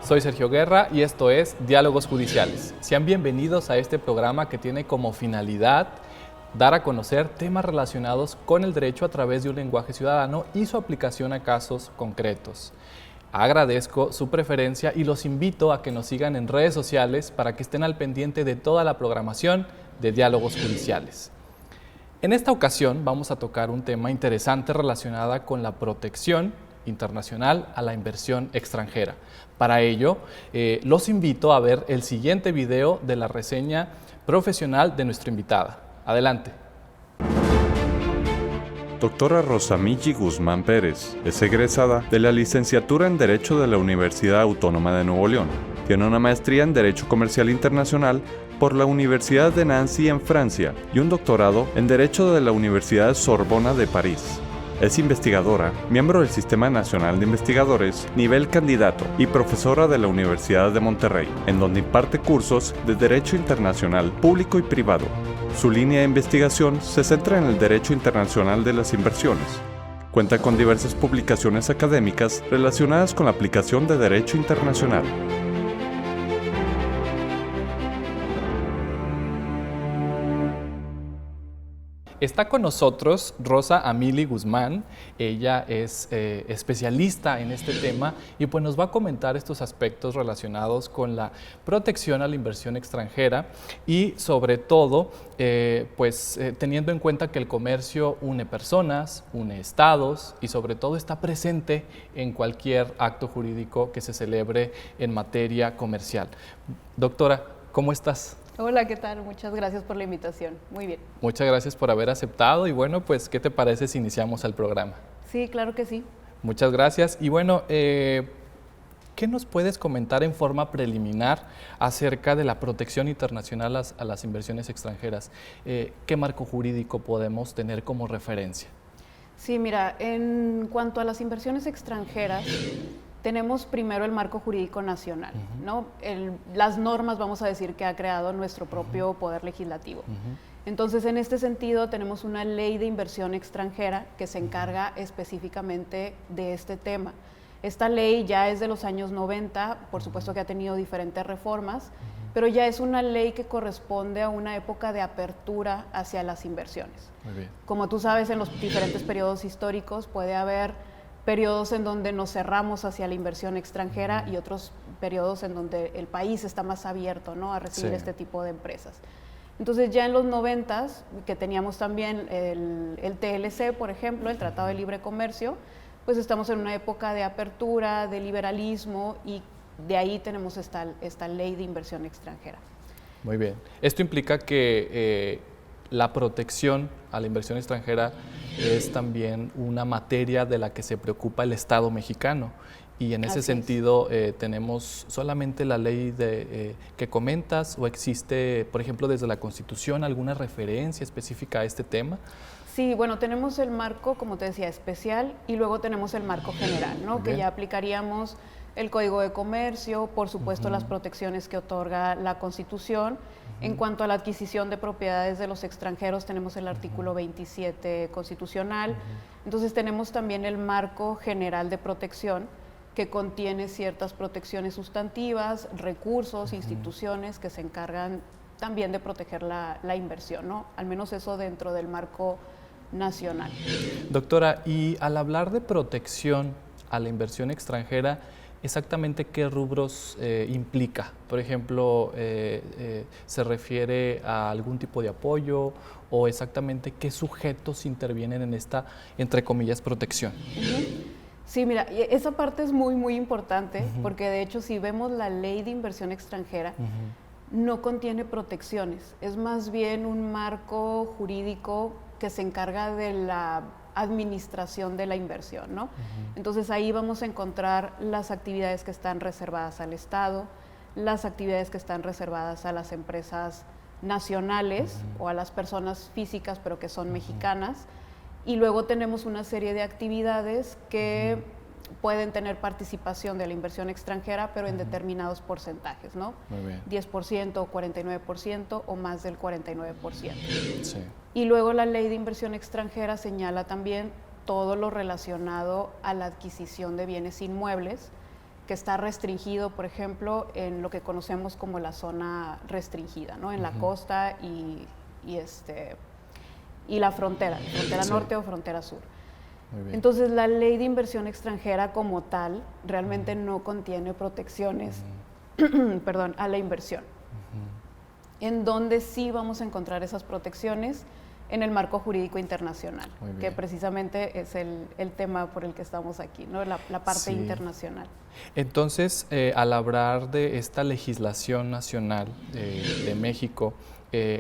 Soy Sergio Guerra y esto es Diálogos Judiciales. Sean bienvenidos a este programa que tiene como finalidad dar a conocer temas relacionados con el derecho a través de un lenguaje ciudadano y su aplicación a casos concretos. Agradezco su preferencia y los invito a que nos sigan en redes sociales para que estén al pendiente de toda la programación de Diálogos Judiciales. En esta ocasión vamos a tocar un tema interesante relacionado con la protección internacional a la inversión extranjera. Para ello, los invito a ver el siguiente video de la reseña profesional de nuestra invitada. Adelante. Doctora Rosamilly Guzmán Pérez es egresada de la licenciatura en Derecho de la Universidad Autónoma de Nuevo León. Tiene una maestría en Derecho Comercial Internacional por la Universidad de Nancy en Francia y un doctorado en Derecho de la Universidad Sorbona de París. Es investigadora, miembro del Sistema Nacional de Investigadores, nivel candidato y profesora de la Universidad de Monterrey, en donde imparte cursos de Derecho Internacional Público y Privado. Su línea de investigación se centra en el Derecho Internacional de las Inversiones. Cuenta con diversas publicaciones académicas relacionadas con la aplicación de Derecho Internacional. Está con nosotros Rosamilly Guzmán. Ella es especialista en este tema y pues nos va a comentar estos aspectos relacionados con la protección a la inversión extranjera y sobre todo teniendo en cuenta que el comercio une personas, une estados y sobre todo está presente en cualquier acto jurídico que se celebre en materia comercial. Doctora, ¿cómo estás? Hola, ¿qué tal? Muchas gracias por la invitación. Muy bien. Muchas gracias por haber aceptado y bueno, pues, ¿qué te parece si iniciamos el programa? Sí, claro que sí. Muchas gracias. Y bueno, ¿qué nos puedes comentar en forma preliminar acerca de la protección internacional a las inversiones extranjeras? ¿Qué marco jurídico podemos tener como referencia? Sí, mira, en cuanto a las inversiones extranjeras, tenemos primero el marco jurídico nacional, ¿no? Las normas, vamos a decir, que ha creado nuestro propio poder legislativo. Entonces, en este sentido, tenemos una ley de inversión extranjera que se encarga específicamente de este tema. Esta ley ya es de los años 90, por supuesto que ha tenido diferentes reformas, pero ya es una ley que corresponde a una época de apertura hacia las inversiones. Muy bien. Como tú sabes, en los diferentes periodos históricos puede haber periodos en donde nos cerramos hacia la inversión extranjera y otros periodos en donde el país está más abierto, ¿no?, a recibir este tipo de empresas. Entonces ya en los 90s, que teníamos también el TLC, por ejemplo, el Tratado de Libre Comercio, pues estamos en una época de apertura, de liberalismo y de ahí tenemos esta ley de inversión extranjera. Muy bien. Esto implica que la protección a la inversión extranjera es también una materia de la que se preocupa el Estado mexicano y en ese sentido tenemos solamente la ley que comentas o existe, por ejemplo, desde la Constitución alguna referencia específica a este tema. Sí, bueno, tenemos el marco, como te decía, especial y luego tenemos el marco general, ¿no?, que ya aplicaríamos el Código de Comercio, por supuesto las protecciones que otorga la Constitución. En cuanto a la adquisición de propiedades de los extranjeros, tenemos el artículo 27 constitucional. Entonces tenemos también el marco general de protección que contiene ciertas protecciones sustantivas, recursos, instituciones que se encargan también de proteger la inversión, ¿no? Al menos eso dentro del marco nacional. Doctora, y al hablar de protección a la inversión extranjera, ¿exactamente qué rubros implica? Por ejemplo, ¿se refiere a algún tipo de apoyo o exactamente qué sujetos intervienen en esta, entre comillas, protección? Sí, mira, esa parte es muy, muy importante porque de hecho si vemos la ley de inversión extranjera, no contiene protecciones, es más bien un marco jurídico que se encarga de la administración de la inversión, ¿no? Entonces ahí vamos a encontrar las actividades que están reservadas al Estado, las actividades que están reservadas a las empresas nacionales o a las personas físicas pero que son mexicanas, y luego tenemos una serie de actividades que pueden tener participación de la inversión extranjera, pero en determinados porcentajes, ¿no? Muy bien. 10%, 49% o más del 49%. Sí. Y luego la ley de inversión extranjera señala también todo lo relacionado a la adquisición de bienes inmuebles que está restringido, por ejemplo, en lo que conocemos como la zona restringida, ¿no? En la costa y la frontera Sí. norte o frontera sur. Muy bien. Entonces, la ley de inversión extranjera como tal realmente no contiene protecciones, perdón, a la inversión. En donde sí vamos a encontrar esas protecciones en el marco jurídico internacional, Muy bien. que precisamente es el tema por el que estamos aquí, ¿no? La parte Sí. internacional. Entonces, al hablar de esta legislación nacional de México,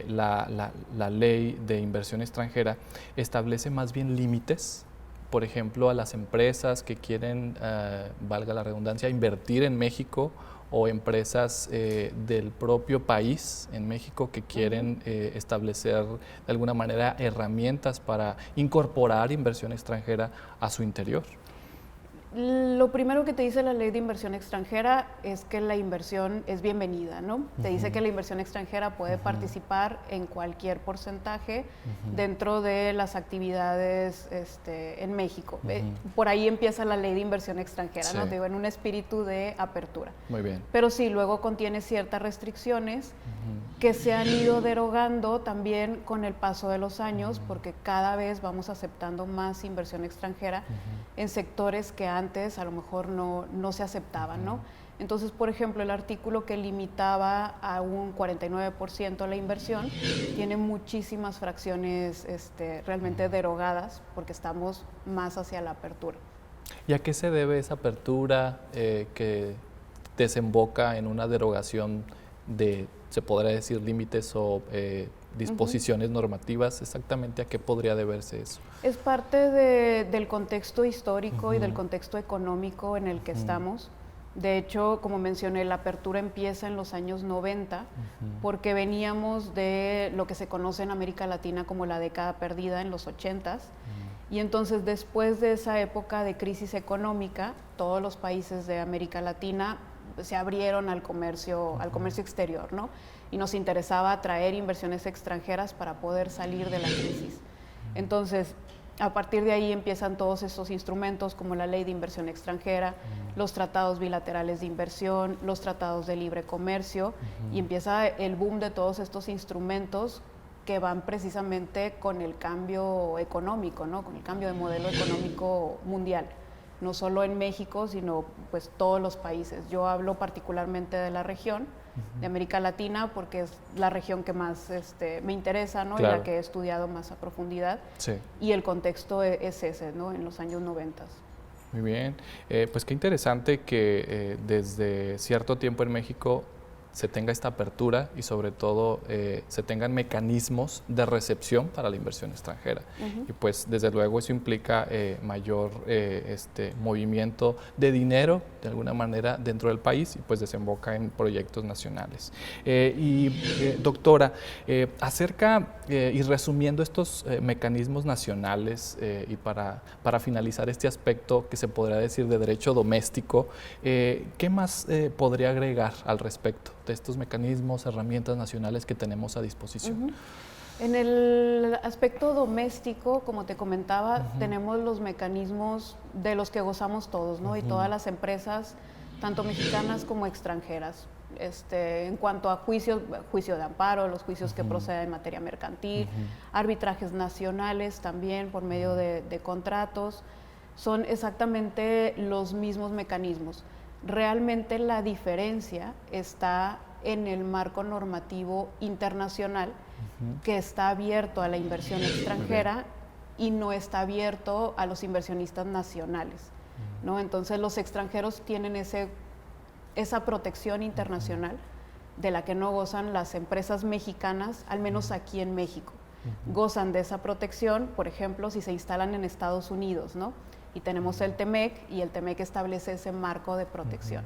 la ley de inversión extranjera establece más bien límites, por ejemplo, a las empresas que quieren, valga la redundancia, invertir en México, o empresas del propio país en México que quieren establecer de alguna manera herramientas para incorporar inversión extranjera a su interior. Lo primero que te dice la ley de inversión extranjera es que la inversión es bienvenida, ¿no? Te dice que la inversión extranjera puede participar en cualquier porcentaje dentro de las actividades en México. Por ahí empieza la ley de inversión extranjera, Sí. ¿no? Te digo, en un espíritu de apertura. Muy bien. Pero sí, luego contiene ciertas restricciones que se han ido derogando también con el paso de los años, porque cada vez vamos aceptando más inversión extranjera en sectores que antes a lo mejor no se aceptaban, ¿no? Entonces, por ejemplo, el artículo que limitaba a un 49% la inversión tiene muchísimas fracciones realmente derogadas, porque estamos más hacia la apertura. ¿Y a qué se debe esa apertura que desemboca en una derogación de, se podría decir, límites o disposiciones normativas? Exactamente, ¿a qué podría deberse eso? Es parte del contexto histórico y del contexto económico en el que estamos. De hecho, como mencioné, la apertura empieza en los años 90 porque veníamos de lo que se conoce en América Latina como la década perdida en los 80s. Y entonces, después de esa época de crisis económica, todos los países de América Latina se abrieron al comercio exterior, ¿no? Y nos interesaba atraer inversiones extranjeras para poder salir de la crisis. Entonces, a partir de ahí empiezan todos esos instrumentos como la ley de inversión extranjera, los tratados bilaterales de inversión, los tratados de libre comercio, y empieza el boom de todos estos instrumentos que van precisamente con el cambio económico, ¿no? Con el cambio de modelo económico mundial, no solo en México, sino pues todos los países. Yo hablo particularmente de la región, de América Latina, porque es la región que más me interesa, ¿no? Claro. Y la que he estudiado más a profundidad. Sí. Y el contexto es ese, ¿no? En los años 90. Muy bien. Pues qué interesante que desde cierto tiempo en México se tenga esta apertura y sobre todo se tengan mecanismos de recepción para la inversión extranjera. Y pues desde luego eso implica mayor movimiento de dinero de alguna manera dentro del país y pues desemboca en proyectos nacionales. Doctora, acerca y resumiendo estos mecanismos nacionales y para finalizar este aspecto que se podría decir de derecho doméstico, ¿qué más podría agregar al respecto de estos mecanismos, herramientas nacionales que tenemos a disposición? En el aspecto doméstico, como te comentaba, tenemos los mecanismos de los que gozamos todos, ¿no? Y todas las empresas, tanto mexicanas como extranjeras. En cuanto a juicio de amparo, los juicios que proceden en materia mercantil, arbitrajes nacionales también por medio de contratos, son exactamente los mismos mecanismos. Realmente la diferencia está en el marco normativo internacional que está abierto a la inversión extranjera y no está abierto a los inversionistas nacionales, ¿no? Entonces los extranjeros tienen esa protección internacional de la que no gozan las empresas mexicanas, al menos aquí en México. Gozan de esa protección, por ejemplo, si se instalan en Estados Unidos, ¿no? Y tenemos el TEMEC, y el TEMEC establece ese marco de protección.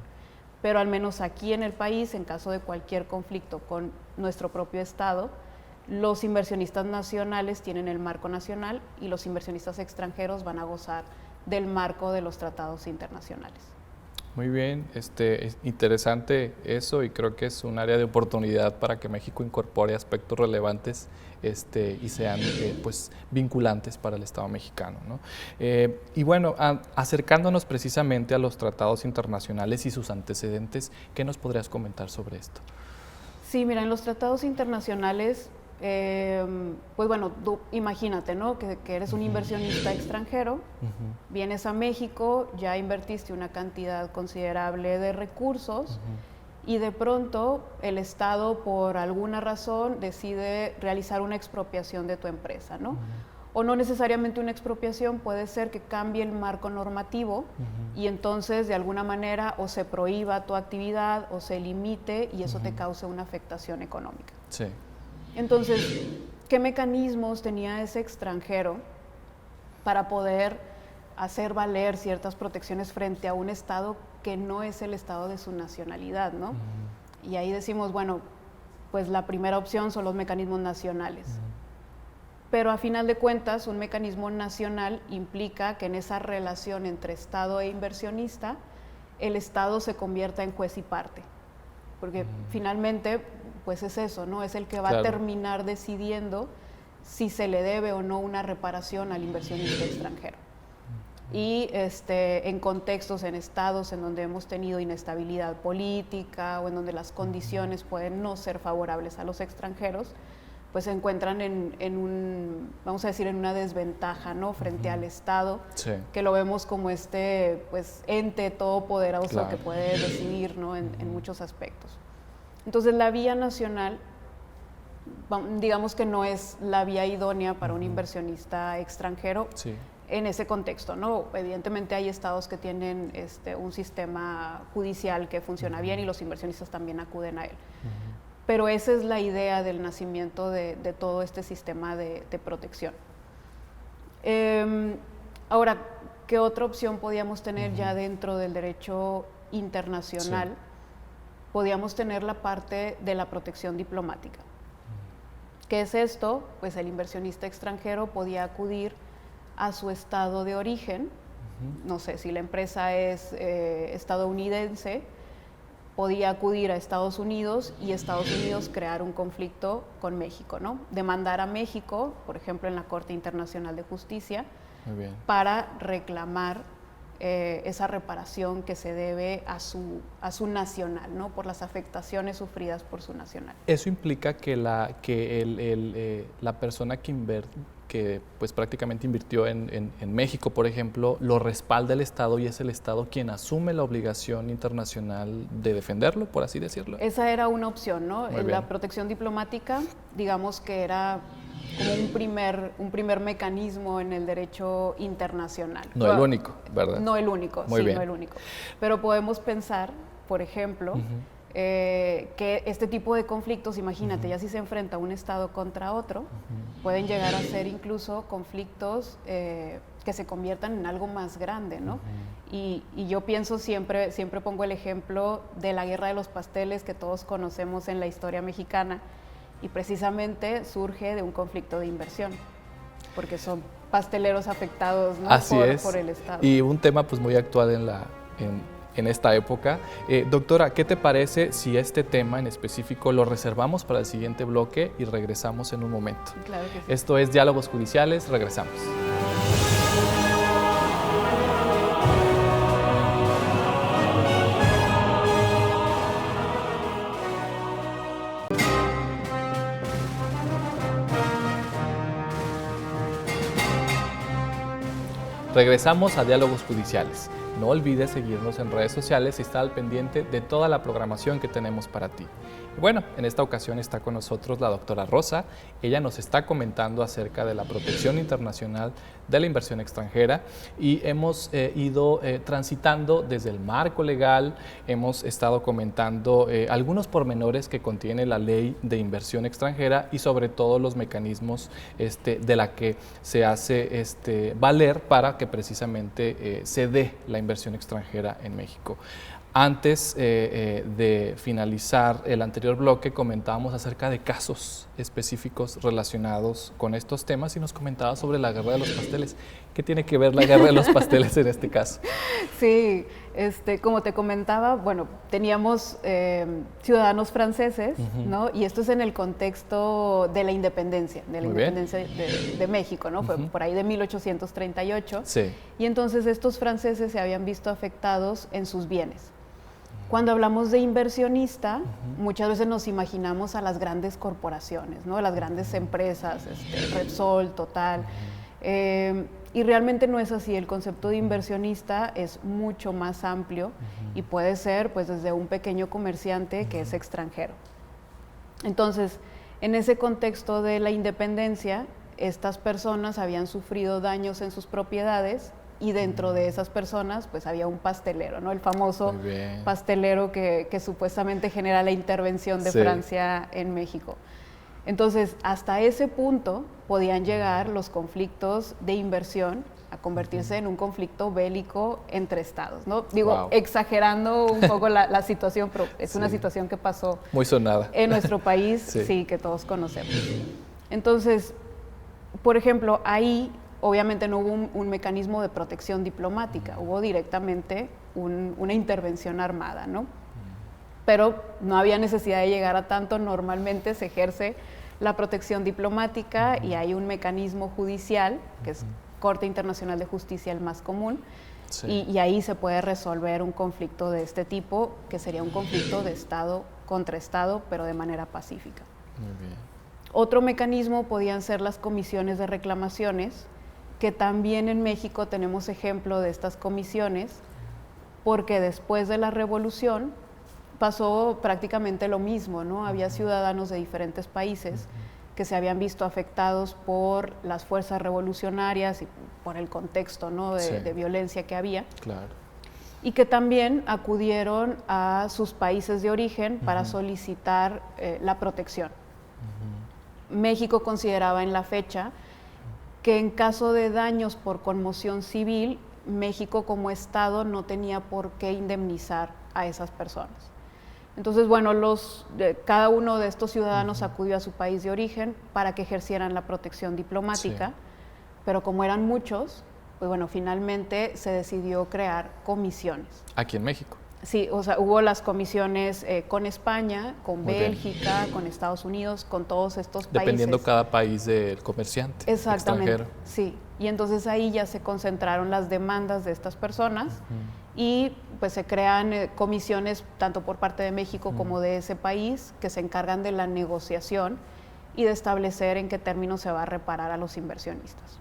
Pero al menos aquí en el país, en caso de cualquier conflicto con nuestro propio Estado, los inversionistas nacionales tienen el marco nacional y los inversionistas extranjeros van a gozar del marco de los tratados internacionales. Muy bien, es interesante eso y creo que es un área de oportunidad para que México incorpore aspectos relevantes y sean pues vinculantes para el Estado mexicano, ¿no? Y bueno, acercándonos precisamente a los tratados internacionales y sus antecedentes, ¿qué nos podrías comentar sobre esto? Sí, mira, en los tratados internacionales, pues bueno, tú imagínate, ¿no? Que eres un inversionista extranjero, vienes a México, ya invertiste una cantidad considerable de recursos y de pronto el Estado, por alguna razón, decide realizar una expropiación de tu empresa, ¿no? O no necesariamente una expropiación, puede ser que cambie el marco normativo y entonces de alguna manera o se prohíba tu actividad o se limite y eso te cause una afectación económica. Sí. Entonces, ¿qué mecanismos tenía ese extranjero para poder hacer valer ciertas protecciones frente a un Estado que no es el Estado de su nacionalidad, ¿no? Y ahí decimos, bueno, pues la primera opción son los mecanismos nacionales. Pero a final de cuentas, un mecanismo nacional implica que en esa relación entre Estado e inversionista, el Estado se convierta en juez y parte. Porque finalmente, pues es eso, ¿no? Es el que va a terminar decidiendo si se le debe o no una reparación al inversionista extranjero. Y en contextos, en estados en donde hemos tenido inestabilidad política o en donde las condiciones pueden no ser favorables a los extranjeros, pues se encuentran vamos a decir, en una desventaja, ¿no? Frente al Estado, que lo vemos como pues, ente todopoderoso que puede decidir, ¿no? En muchos aspectos. Entonces, la vía nacional, digamos que no es la vía idónea para un inversionista extranjero en ese contexto, ¿no? Evidentemente hay estados que tienen un sistema judicial que funciona bien y los inversionistas también acuden a él. Pero esa es la idea del nacimiento de todo este sistema de protección. Ahora, ¿qué otra opción podíamos tener ya dentro del derecho internacional? Podíamos tener la parte de la protección diplomática. ¿Qué es esto? Pues el inversionista extranjero podía acudir a su estado de origen. No sé, si la empresa es estadounidense, podía acudir a Estados Unidos y Estados Unidos crear un conflicto con México, ¿no? Demandar a México, por ejemplo, en la Corte Internacional de Justicia, para reclamar esa reparación que se debe a su nacional, ¿no? Por las afectaciones sufridas por su nacional. Eso implica que la persona que pues prácticamente invirtió en México, por ejemplo, lo respalda el Estado y es el Estado quien asume la obligación internacional de defenderlo, por así decirlo. Esa era una opción, ¿no? La protección diplomática, digamos que era como un primer mecanismo en el derecho internacional. No el único, ¿verdad? No el único, no el único. Pero podemos pensar, por ejemplo, que este tipo de conflictos, imagínate, ya si se enfrenta un Estado contra otro, pueden llegar a ser incluso conflictos que se conviertan en algo más grande, ¿no? Y yo pienso siempre pongo el ejemplo de la Guerra de los Pasteles que todos conocemos en la historia mexicana, y precisamente surge de un conflicto de inversión, porque son pasteleros afectados, ¿no? por el Estado. Y un tema pues muy actual en esta época. Doctora, ¿qué te parece si este tema en específico lo reservamos para el siguiente bloque y regresamos en un momento? Claro que sí. Esto es Diálogos Judiciales, regresamos. Regresamos a Diálogos Judiciales. No olvides seguirnos en redes sociales y estar al pendiente de toda la programación que tenemos para ti. Y bueno, en esta ocasión está con nosotros la doctora Rosa. Ella nos está comentando acerca de la protección internacional de la inversión extranjera y hemos ido transitando desde el marco legal, hemos estado comentando algunos pormenores que contiene la ley de inversión extranjera y sobre todo los mecanismos de la que se hace valer para que precisamente se dé la inversión extranjera en México. Antes de finalizar el anterior bloque comentábamos acerca de casos específicos relacionados con estos temas y nos comentaba sobre la Guerra de los Pasteles. ¿Qué tiene que ver la Guerra de los Pasteles en este caso? Sí, Como te comentaba, bueno, teníamos ciudadanos franceses, ¿no? Y esto es en el contexto de la independencia, de México, ¿no? Fue por ahí de 1838. Sí. Y entonces estos franceses se habían visto afectados en sus bienes. Cuando hablamos de inversionista, muchas veces nos imaginamos a las grandes corporaciones, ¿no? Las grandes empresas, Repsol, Total. Y realmente no es así. El concepto de inversionista es mucho más amplio y puede ser pues desde un pequeño comerciante que es extranjero. Entonces, en ese contexto de la independencia, estas personas habían sufrido daños en sus propiedades y dentro de esas personas pues había un pastelero, ¿no? El famoso pastelero que supuestamente genera la intervención de Francia en México. Entonces, hasta ese punto podían llegar los conflictos de inversión a convertirse en un conflicto bélico entre estados, ¿no? Digo, exagerando un poco la situación, pero es una situación que pasó muy sonada en nuestro país, sí, que todos conocemos. Entonces, por ejemplo, ahí obviamente no hubo un mecanismo de protección diplomática, hubo directamente una intervención armada, ¿no? Pero no había necesidad de llegar a tanto. Normalmente se ejerce la protección diplomática y hay un mecanismo judicial, que es Corte Internacional de Justicia, el más común, y ahí se puede resolver un conflicto de este tipo, que sería un conflicto de Estado contra Estado, pero de manera pacífica. Muy bien. Otro mecanismo podían ser las comisiones de reclamaciones, que también en México tenemos ejemplo de estas comisiones, porque después de la Revolución pasó prácticamente lo mismo, ¿no? Había ciudadanos de diferentes países que se habían visto afectados por las fuerzas revolucionarias y por el contexto, ¿no? de violencia que había. Claro. Y que también acudieron a sus países de origen para solicitar la protección. México consideraba en la fecha que en caso de daños por conmoción civil, México como Estado no tenía por qué indemnizar a esas personas. Entonces, bueno, cada uno de estos ciudadanos acudió a su país de origen para que ejercieran la protección diplomática, pero como eran muchos, pues bueno, finalmente se decidió crear comisiones. ¿Aquí en México? Sí, o sea, hubo las comisiones con España, con Bélgica, con Estados Unidos, con todos estos países. Dependiendo cada país del comerciante extranjero. Sí. Y entonces ahí ya se concentraron las demandas de estas personas y pues se crean comisiones tanto por parte de México como de ese país que se encargan de la negociación y de establecer en qué términos se va a reparar a los inversionistas.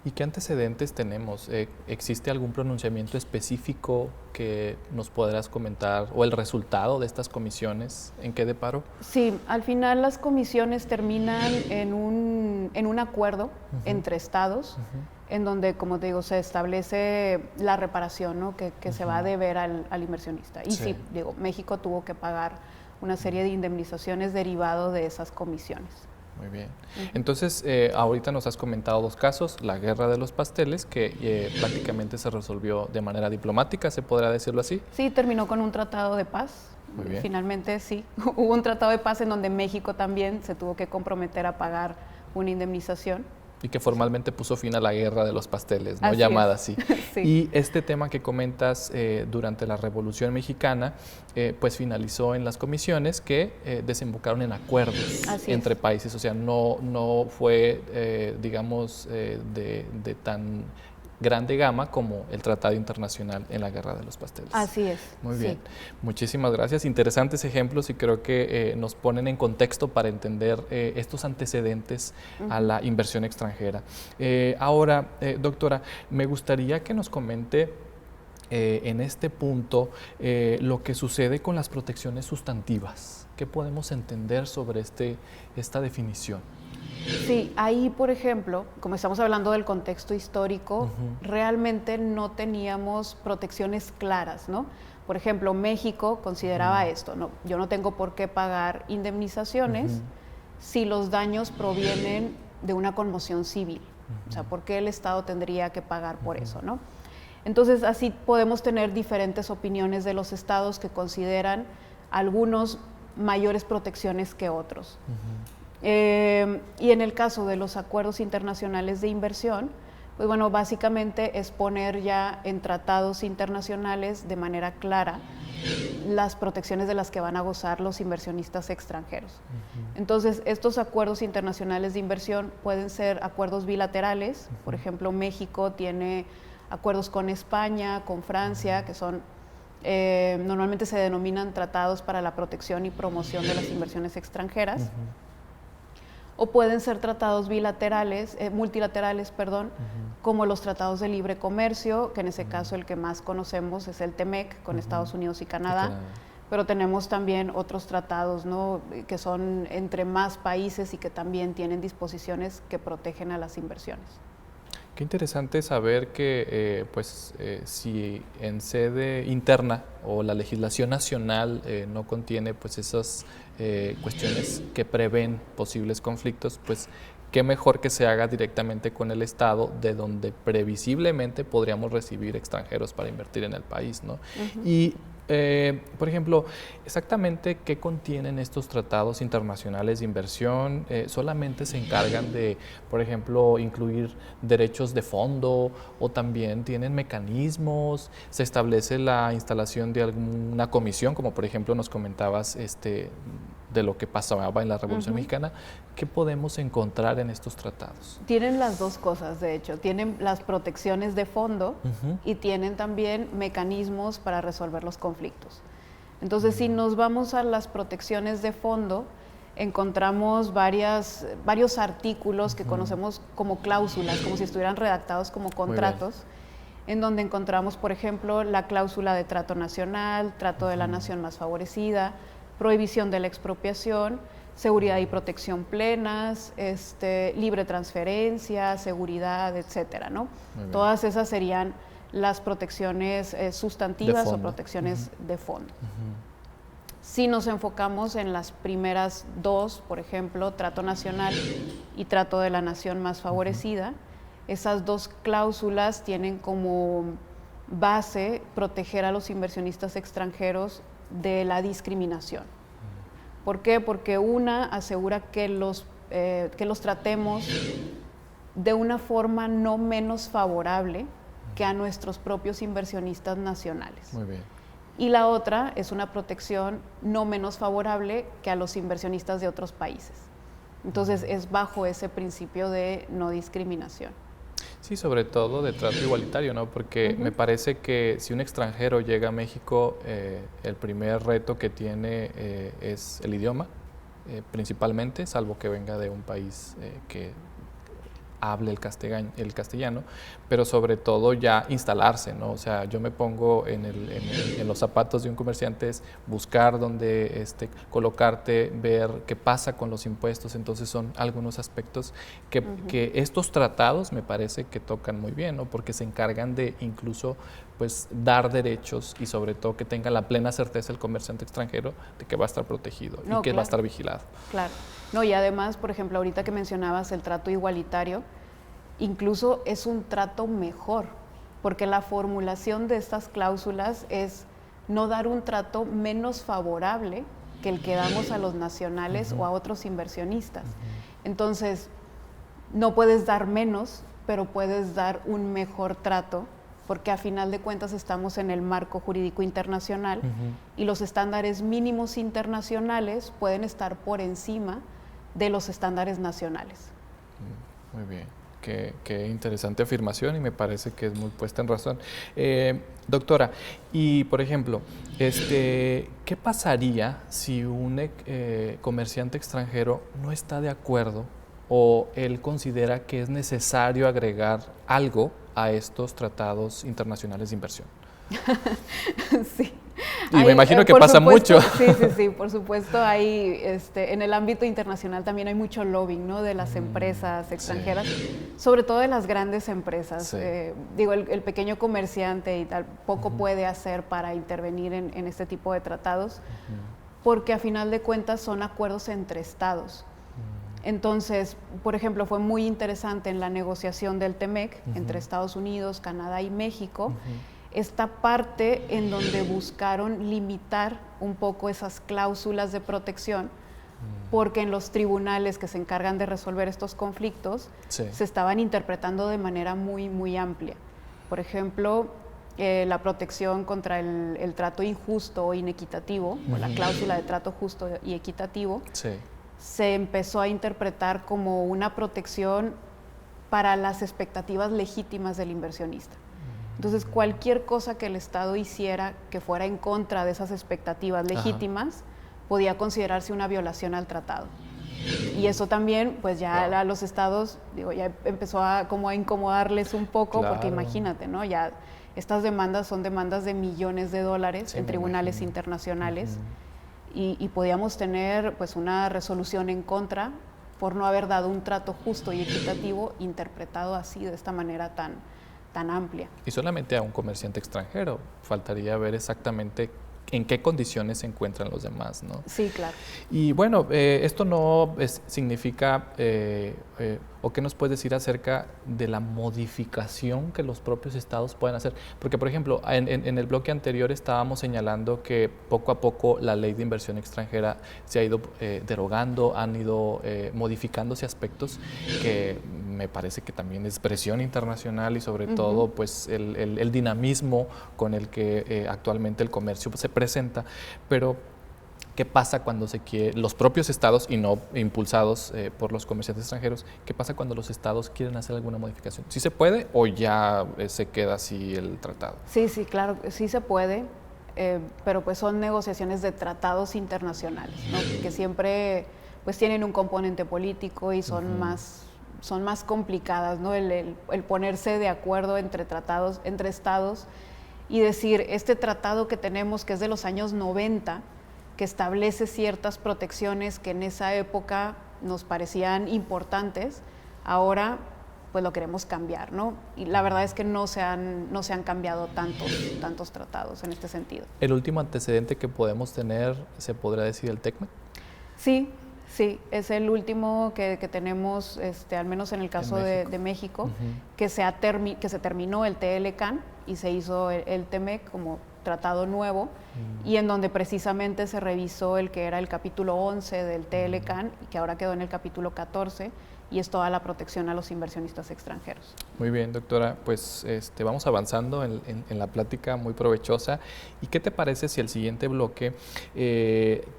¿Y qué antecedentes tenemos? ¿Existe algún pronunciamiento específico que nos podrás comentar o el resultado de estas comisiones? ¿En qué deparó? Sí, al final las comisiones terminan en un acuerdo entre estados, en donde, como te digo, se establece la reparación, ¿no? que se va a deber al inversionista. Y sí, digo, México tuvo que pagar una serie de indemnizaciones derivado de esas comisiones. Muy bien. Entonces, ahorita nos has comentado dos casos, la guerra de los pasteles, que prácticamente se resolvió de manera diplomática, ¿se podrá decirlo así? Sí, terminó con un tratado de paz. Muy bien. Finalmente, sí. Hubo un tratado de paz en donde México también se tuvo que comprometer a pagar una indemnización. Y que formalmente puso fin a la guerra de los pasteles, ¿no? Así llamada es. así. Sí. Y este tema que comentas durante la Revolución Mexicana, pues finalizó en las comisiones que desembocaron en acuerdos entre países. O sea, no fue, digamos, de tan grande gama como el Tratado Internacional en la Guerra de los Pasteles. Así es. Muy bien. Muchísimas gracias. Interesantes ejemplos y creo que nos ponen en contexto para entender estos antecedentes a la inversión extranjera. Ahora, doctora, me gustaría que nos comente en este punto lo que sucede con las protecciones sustantivas. ¿Qué podemos entender sobre esta definición? Sí, ahí, por ejemplo, como estamos hablando del contexto histórico, realmente no teníamos protecciones claras, ¿no? Por ejemplo, México consideraba esto, ¿no? Yo no tengo por qué pagar indemnizaciones si los daños provienen de una conmoción civil. O sea, ¿por qué el Estado tendría que pagar por eso, no? Entonces, así podemos tener diferentes opiniones de los estados que consideran algunos mayores protecciones que otros. Y en el caso de los acuerdos internacionales de inversión, Pues bueno, básicamente es poner ya en tratados internacionales de manera clara las protecciones de las que van a gozar los inversionistas extranjeros. Entonces, estos acuerdos internacionales de inversión pueden ser acuerdos bilaterales. Por ejemplo, México tiene acuerdos con España, con Francia, que son normalmente se denominan tratados para la protección y promoción de las inversiones extranjeras. O pueden ser tratados bilaterales, multilaterales, como los tratados de libre comercio, que en ese caso el que más conocemos es el TEMEC con Estados Unidos y Canadá, pero tenemos también otros tratados, ¿no?, que son entre más países y que también tienen disposiciones que protegen a las inversiones. Qué interesante saber que si en sede interna o la legislación nacional no contiene pues esas cuestiones que prevén posibles conflictos, pues qué mejor que se haga directamente con el Estado, de donde previsiblemente podríamos recibir extranjeros para invertir en el país, ¿no? Y por ejemplo, exactamente qué contienen estos tratados internacionales de inversión. ¿Solamente se encargan de, por ejemplo, incluir derechos de fondo, o también tienen mecanismos? ¿Se establece la instalación de alguna comisión, como por ejemplo nos comentabas de lo que pasaba en la Revolución Mexicana? ¿Qué podemos encontrar en estos tratados? Tienen las dos cosas, de hecho. Tienen las protecciones de fondo y tienen también mecanismos para resolver los conflictos. Entonces, si nos vamos a las protecciones de fondo, encontramos varios artículos que conocemos como cláusulas, como si estuvieran redactados como contratos, en donde encontramos, por ejemplo, la cláusula de trato nacional, trato de la nación más favorecida, prohibición de la expropiación, seguridad y protección plenas, libre transferencia, seguridad, etcétera, ¿no? Todas esas serían las protecciones sustantivas o protecciones de fondo. Si nos enfocamos en las primeras dos, por ejemplo, trato nacional y trato de la nación más favorecida, esas dos cláusulas tienen como base proteger a los inversionistas extranjeros de la discriminación. ¿Por qué? Porque una asegura que los tratemos de una forma no menos favorable que a nuestros propios inversionistas nacionales. Muy bien. Y la otra es una protección no menos favorable que a los inversionistas de otros países. Entonces es bajo ese principio de no discriminación. Sí, sobre todo de trato igualitario, ¿no? Porque me parece que si un extranjero llega a México, el primer reto que tiene es el idioma, principalmente, salvo que venga de un país que hable el castellano, pero sobre todo ya instalarse, ¿no? O sea, yo me pongo en los zapatos de un comerciante, es buscar dónde colocarte, ver qué pasa con los impuestos. Entonces son algunos aspectos que estos tratados me parece que tocan muy bien, ¿no? Porque se encargan de incluso pues dar derechos y sobre todo que tenga la plena certeza el comerciante extranjero de que va a estar protegido y que va a estar vigilado. Claro. No, y además, por ejemplo, ahorita que mencionabas el trato igualitario, incluso es un trato mejor, porque la formulación de estas cláusulas es no dar un trato menos favorable que el que damos a los nacionales o a otros inversionistas. Entonces, no puedes dar menos, pero puedes dar un mejor trato, porque a final de cuentas estamos en el marco jurídico internacional y los estándares mínimos internacionales pueden estar por encima de los estándares nacionales. Muy bien. Qué interesante afirmación y me parece que es muy puesta en razón. Doctora, y por ejemplo, ¿qué pasaría si un comerciante extranjero no está de acuerdo o él considera que es necesario agregar algo a estos tratados internacionales de inversión? Sí. Y me imagino que pasa mucho. Sí, por supuesto. Hay, en el ámbito internacional también hay mucho lobbying, ¿no?, de las empresas extranjeras, sobre todo de las grandes empresas. Sí. El pequeño comerciante y tal, poco puede hacer para intervenir en este tipo de tratados, porque a final de cuentas son acuerdos entre estados. Entonces, por ejemplo, fue muy interesante en la negociación del TEMEC entre Estados Unidos, Canadá y México, esta parte en donde buscaron limitar un poco esas cláusulas de protección porque en los tribunales que se encargan de resolver estos conflictos se estaban interpretando de manera muy, muy amplia. Por ejemplo, la protección contra el trato injusto o inequitativo, o la cláusula de trato justo y equitativo, se empezó a interpretar como una protección para las expectativas legítimas del inversionista. Entonces, cualquier cosa que el Estado hiciera que fuera en contra de esas expectativas legítimas podía considerarse una violación al tratado. Y eso también, pues ya a los estados, ya empezó a como a incomodarles un poco, porque imagínate, ¿no? Ya estas demandas son demandas de millones de dólares en tribunales internacionales y podíamos tener pues una resolución en contra por no haber dado un trato justo y equitativo interpretado así, de esta manera tan amplia. Y solamente a un comerciante extranjero, faltaría ver exactamente en qué condiciones se encuentran los demás, ¿no? Sí, claro. Y bueno, esto no significa, o qué nos puedes decir acerca de la modificación que los propios estados pueden hacer. Porque, por ejemplo, en el bloque anterior estábamos señalando que poco a poco la ley de inversión extranjera se ha ido derogando, han ido modificándose aspectos que me parece que también es presión internacional y sobre todo pues el dinamismo con el que actualmente el comercio se presenta, pero ¿qué pasa cuando los propios estados, y no impulsados por los comerciantes extranjeros, qué pasa cuando los estados quieren hacer alguna modificación? ¿Sí se puede o ya se queda así el tratado? Sí, claro, sí se puede, pero pues son negociaciones de tratados internacionales, ¿no? Que siempre pues tienen un componente político y son más complicadas, ¿no? El ponerse de acuerdo entre estados y decir, este tratado que tenemos, que es de los años 90, que establece ciertas protecciones que en esa época nos parecían importantes, ahora pues lo queremos cambiar, ¿no? Y la verdad es que no se han cambiado tantos tratados en este sentido. ¿El último antecedente que podemos tener se podría decir el TECMEC? Sí, es el último que tenemos, al menos en el caso de México, que se terminó el TLCAN y se hizo el TEMEC como tratado nuevo, y en donde precisamente se revisó el que era el capítulo 11 del TLCAN y que ahora quedó en el capítulo 14, y es toda la protección a los inversionistas extranjeros. Muy bien, doctora, pues vamos avanzando en la plática muy provechosa. ¿Y qué te parece si el siguiente bloque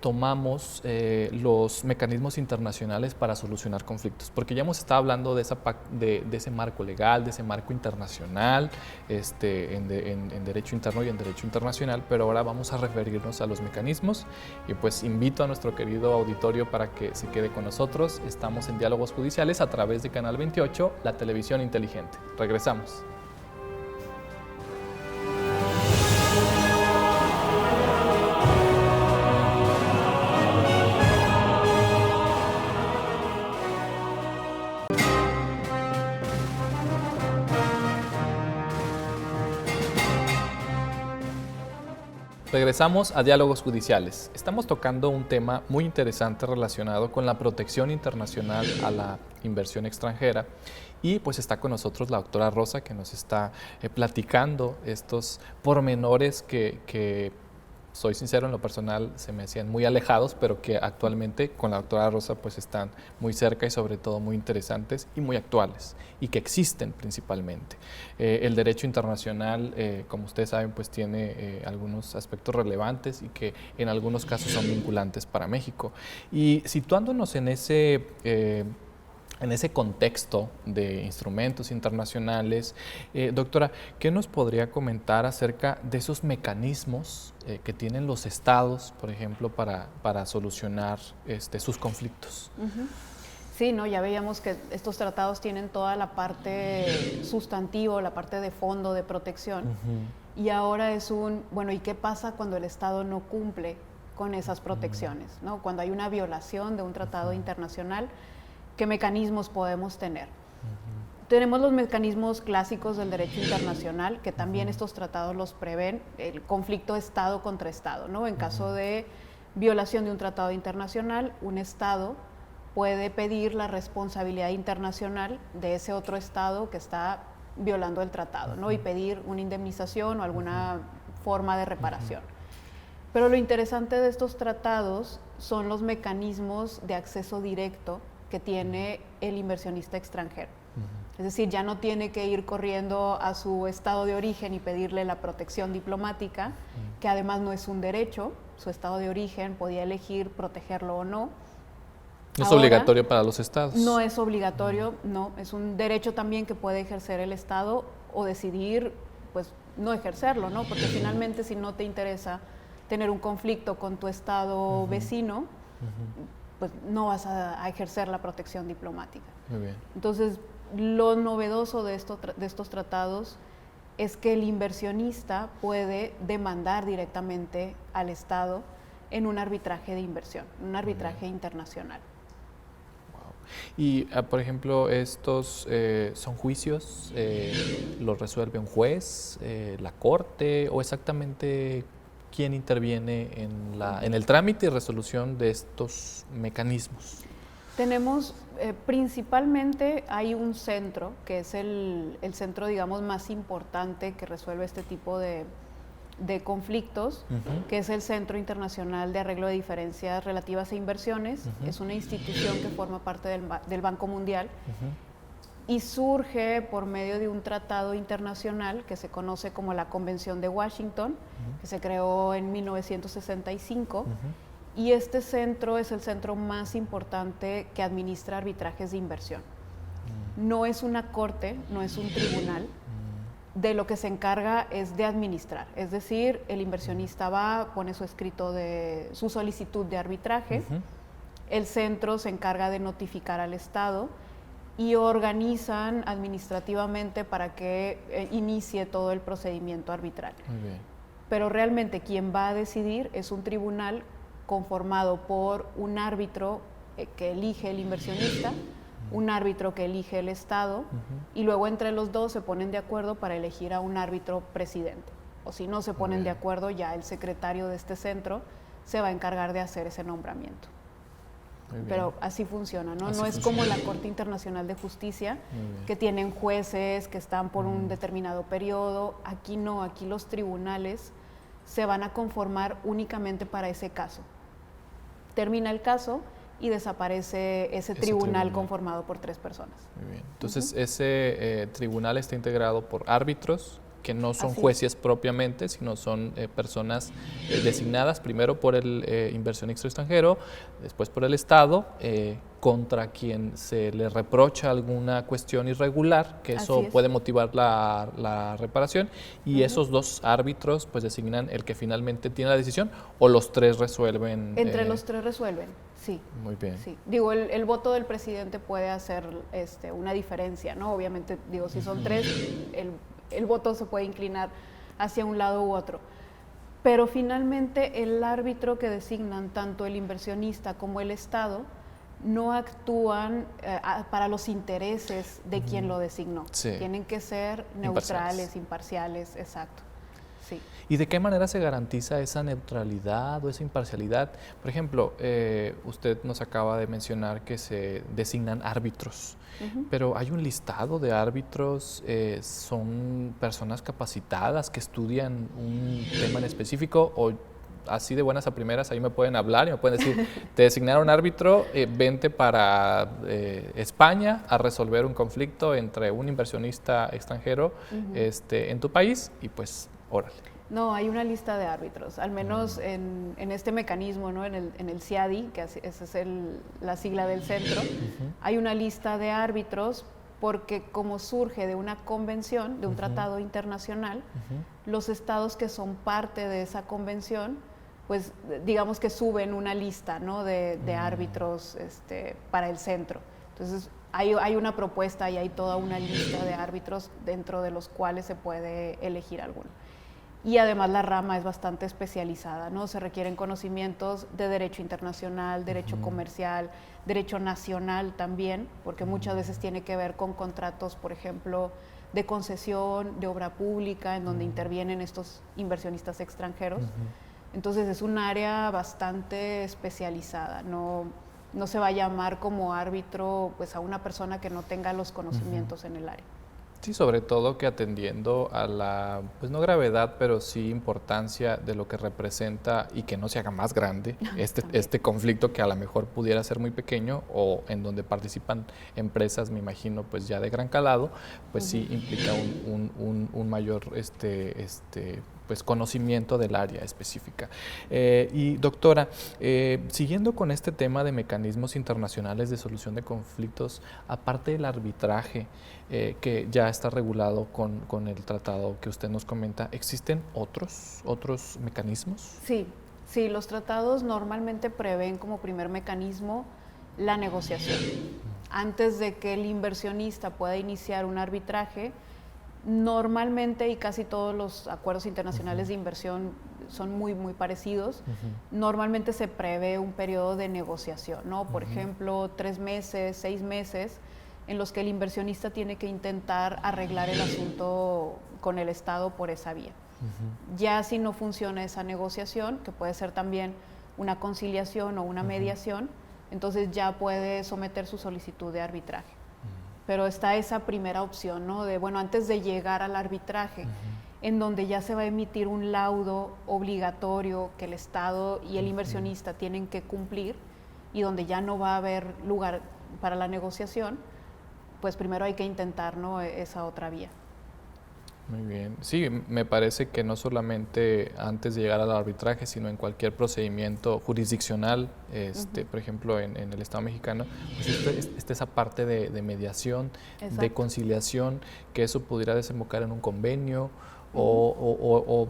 tomamos los mecanismos internacionales para solucionar conflictos? Porque ya hemos estado hablando de ese marco legal, de ese marco internacional, en derecho interno y en derecho internacional, pero ahora vamos a referirnos a los mecanismos, y pues invito a nuestro querido auditorio para que se quede con nosotros. Estamos en Diálogos Judiciales a través de Canal 28, la televisión inteligente. Regresamos. Regresamos a Diálogos Judiciales. Estamos tocando un tema muy interesante relacionado con la protección internacional a la inversión extranjera, y pues está con nosotros la doctora Rosa, que nos está platicando estos pormenores que soy sincero, en lo personal se me hacían muy alejados, pero que actualmente con la doctora Rosa pues están muy cerca y sobre todo muy interesantes y muy actuales, y que existen principalmente. El derecho internacional, como ustedes saben, pues tiene algunos aspectos relevantes y que en algunos casos son vinculantes para México. Y situándonos en ese contexto de instrumentos internacionales, doctora, ¿qué nos podría comentar acerca de esos mecanismos que tienen los estados, por ejemplo, para solucionar sus conflictos? Sí, ¿no? Ya veíamos que estos tratados tienen toda la parte sustantiva, la parte de fondo de protección, y ahora es bueno, ¿y qué pasa cuando el Estado no cumple con esas protecciones, ¿no? Cuando hay una violación de un tratado internacional, ¿qué mecanismos podemos tener? Tenemos los mecanismos clásicos del derecho internacional, que también estos tratados los prevén, el conflicto Estado contra Estado, ¿no? En caso de violación de un tratado internacional, un Estado puede pedir la responsabilidad internacional de ese otro Estado que está violando el tratado, ¿no? Y pedir una indemnización o alguna forma de reparación. Pero lo interesante de estos tratados son los mecanismos de acceso directo que tiene el inversionista extranjero. Es decir, ya no tiene que ir corriendo a su estado de origen y pedirle la protección diplomática, que además no es un derecho. Su estado de origen podía elegir protegerlo o no. No es obligatorio para los estados. No es obligatorio, no. Es un derecho también que puede ejercer el Estado o decidir, pues, no ejercerlo, ¿no? Porque finalmente, si no te interesa tener un conflicto con tu estado vecino, pues no vas a ejercer la protección diplomática. Muy bien. Entonces, lo novedoso de estos tratados es que el inversionista puede demandar directamente al Estado en un arbitraje de inversión, un arbitraje internacional. Y, por ejemplo, estos son juicios, ¿los resuelve un juez, la corte, o exactamente quién interviene en el trámite y resolución de estos mecanismos? Tenemos, principalmente hay un centro, que es el centro, digamos, más importante que resuelve este tipo de conflictos, que es el Centro Internacional de Arreglo de Diferencias Relativas a Inversiones. Es una institución que forma parte del Banco Mundial y surge por medio de un tratado internacional que se conoce como la Convención de Washington, que se creó en 1965. Y este centro es el centro más importante que administra arbitrajes de inversión. No es una corte, no es un tribunal. De lo que se encarga es de administrar, es decir, el inversionista va, pone su escrito de su solicitud de arbitraje, el centro se encarga de notificar al Estado y organizan administrativamente para que inicie todo el procedimiento arbitral. Muy bien. Pero realmente quien va a decidir es un tribunal conformado por un árbitro que elige el inversionista, un árbitro que elige el Estado, y luego entre los dos se ponen de acuerdo para elegir a un árbitro presidente. O si no se ponen de acuerdo, ya el secretario de este centro se va a encargar de hacer ese nombramiento. Pero así funciona, ¿no? No es como la Corte Internacional de Justicia, que tienen jueces que están por un determinado periodo. Aquí no, aquí los tribunales se van a conformar únicamente para ese caso. Termina el caso y desaparece ese tribunal conformado por 3 personas. Muy bien. Entonces, ese tribunal está integrado por árbitros que no son jueces propiamente, sino son personas designadas primero por el inversionista extranjero, después por el Estado, contra quien se le reprocha alguna cuestión irregular, que eso puede motivar la reparación, y esos 2 árbitros pues designan el que finalmente tiene la decisión, o los 3 resuelven. Entre los 3 resuelven, sí. Muy bien. Sí. Digo, el voto del presidente puede hacer una diferencia, ¿no? Obviamente, digo, si son 3, el voto se puede inclinar hacia un lado u otro. Pero finalmente el árbitro que designan tanto el inversionista como el Estado no actúan para los intereses de quien lo designó. Sí. Tienen que ser neutrales, imparciales, exacto. Sí. ¿Y de qué manera se garantiza esa neutralidad o esa imparcialidad? Por ejemplo, usted nos acaba de mencionar que se designan árbitros, pero ¿hay un listado de árbitros? ¿Son personas capacitadas que estudian un tema en específico? ¿O así de buenas a primeras ahí me pueden hablar y me pueden decir, te designaron árbitro, vente para España a resolver un conflicto entre un inversionista extranjero en tu país y pues órale? No, hay una lista de árbitros, al menos en este mecanismo, ¿no? en el CIADI, que esa es la sigla del centro, hay una lista de árbitros porque como surge de una convención, de un tratado internacional, los estados que son parte de esa convención, pues digamos que suben una lista, ¿no? de árbitros para el centro. Entonces hay una propuesta y hay toda una lista de árbitros dentro de los cuales se puede elegir alguno. Y además la rama es bastante especializada, ¿no? Se requieren conocimientos de derecho internacional, derecho comercial, derecho nacional también, porque muchas veces tiene que ver con contratos, por ejemplo, de concesión, de obra pública, en donde intervienen estos inversionistas extranjeros. Entonces es un área bastante especializada, no se va a llamar como árbitro pues, a una persona que no tenga los conocimientos en el área. Sí, sobre todo que atendiendo a la, pues no gravedad, pero sí importancia de lo que representa y que no se haga más grande este conflicto que a lo mejor pudiera ser muy pequeño o en donde participan empresas, me imagino, pues ya de gran calado, pues sí implica un mayor pues conocimiento del área específica. Y doctora, siguiendo con este tema de mecanismos internacionales de solución de conflictos, aparte del arbitraje, que ya está regulado con el tratado que usted nos comenta, ¿existen otros mecanismos? Sí, los tratados normalmente prevén como primer mecanismo la negociación. Antes de que el inversionista pueda iniciar un arbitraje, normalmente, y casi todos los acuerdos internacionales de inversión son muy parecidos, normalmente se prevé un periodo de negociación, ¿no? Por ejemplo, 3 meses, 6 meses, en los que el inversionista tiene que intentar arreglar el asunto con el Estado por esa vía. Ya si no funciona esa negociación, que puede ser también una conciliación o una mediación, entonces ya puede someter su solicitud de arbitraje. Pero está esa primera opción, ¿no? De, bueno, antes de llegar al arbitraje, en donde ya se va a emitir un laudo obligatorio que el Estado y el inversionista tienen que cumplir y donde ya no va a haber lugar para la negociación, pues primero hay que intentar, ¿no?, esa otra vía. Muy bien. Sí, me parece que no solamente antes de llegar al arbitraje, sino en cualquier procedimiento jurisdiccional, por ejemplo, en el Estado mexicano, pues está esa parte de mediación, exacto, de conciliación, que eso pudiera desembocar en un convenio o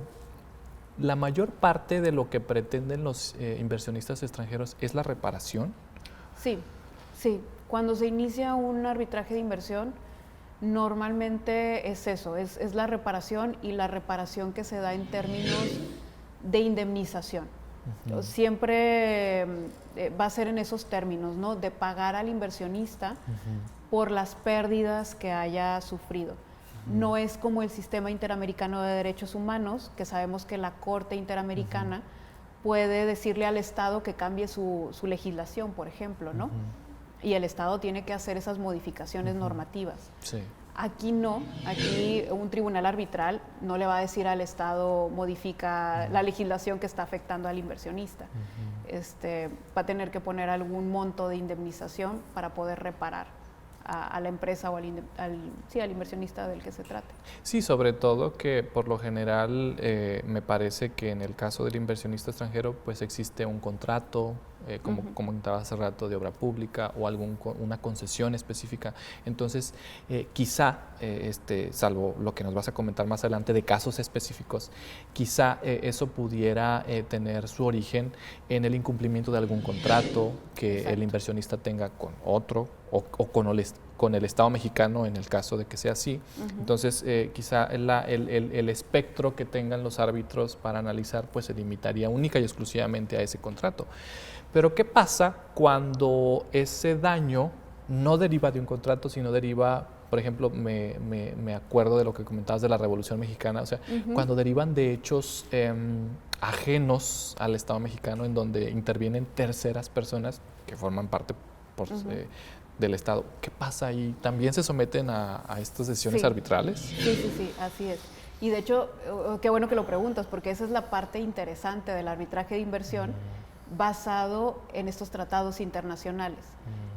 la mayor parte de lo que pretenden los inversionistas extranjeros es la reparación. Sí. Cuando se inicia un arbitraje de inversión, normalmente es eso, es la reparación y la reparación que se da en términos de indemnización. Siempre va a ser en esos términos, ¿no?, de pagar al inversionista por las pérdidas que haya sufrido. No es como el sistema interamericano de derechos humanos, que sabemos que la Corte Interamericana puede decirle al Estado que cambie su legislación, por ejemplo, ¿no? Y el Estado tiene que hacer esas modificaciones normativas. Sí. Aquí no, aquí un tribunal arbitral no le va a decir al Estado modifica la legislación que está afectando al inversionista. Va a tener que poner algún monto de indemnización para poder reparar a la empresa o al inversionista del que se trate. Sí, sobre todo que por lo general me parece que en el caso del inversionista extranjero pues existe un contrato, como comentaba hace rato, de obra pública o una concesión específica. Entonces, quizá, salvo lo que nos vas a comentar más adelante de casos específicos, quizá eso pudiera tener su origen en el incumplimiento de algún contrato que exacto, el inversionista tenga con otro o con el Estado mexicano en el caso de que sea así. Entonces, quizá el espectro que tengan los árbitros para analizar pues se limitaría única y exclusivamente a ese contrato. Pero ¿qué pasa cuando ese daño no deriva de un contrato, sino deriva, por ejemplo, me acuerdo de lo que comentabas de la Revolución Mexicana, o sea, cuando derivan de hechos ajenos al Estado mexicano, en donde intervienen terceras personas que forman parte del Estado? ¿Qué pasa ahí? ¿También se someten a estas decisiones arbitrales? Sí, así es. Y de hecho, qué bueno que lo preguntas, porque esa es la parte interesante del arbitraje de inversión basado en estos tratados internacionales.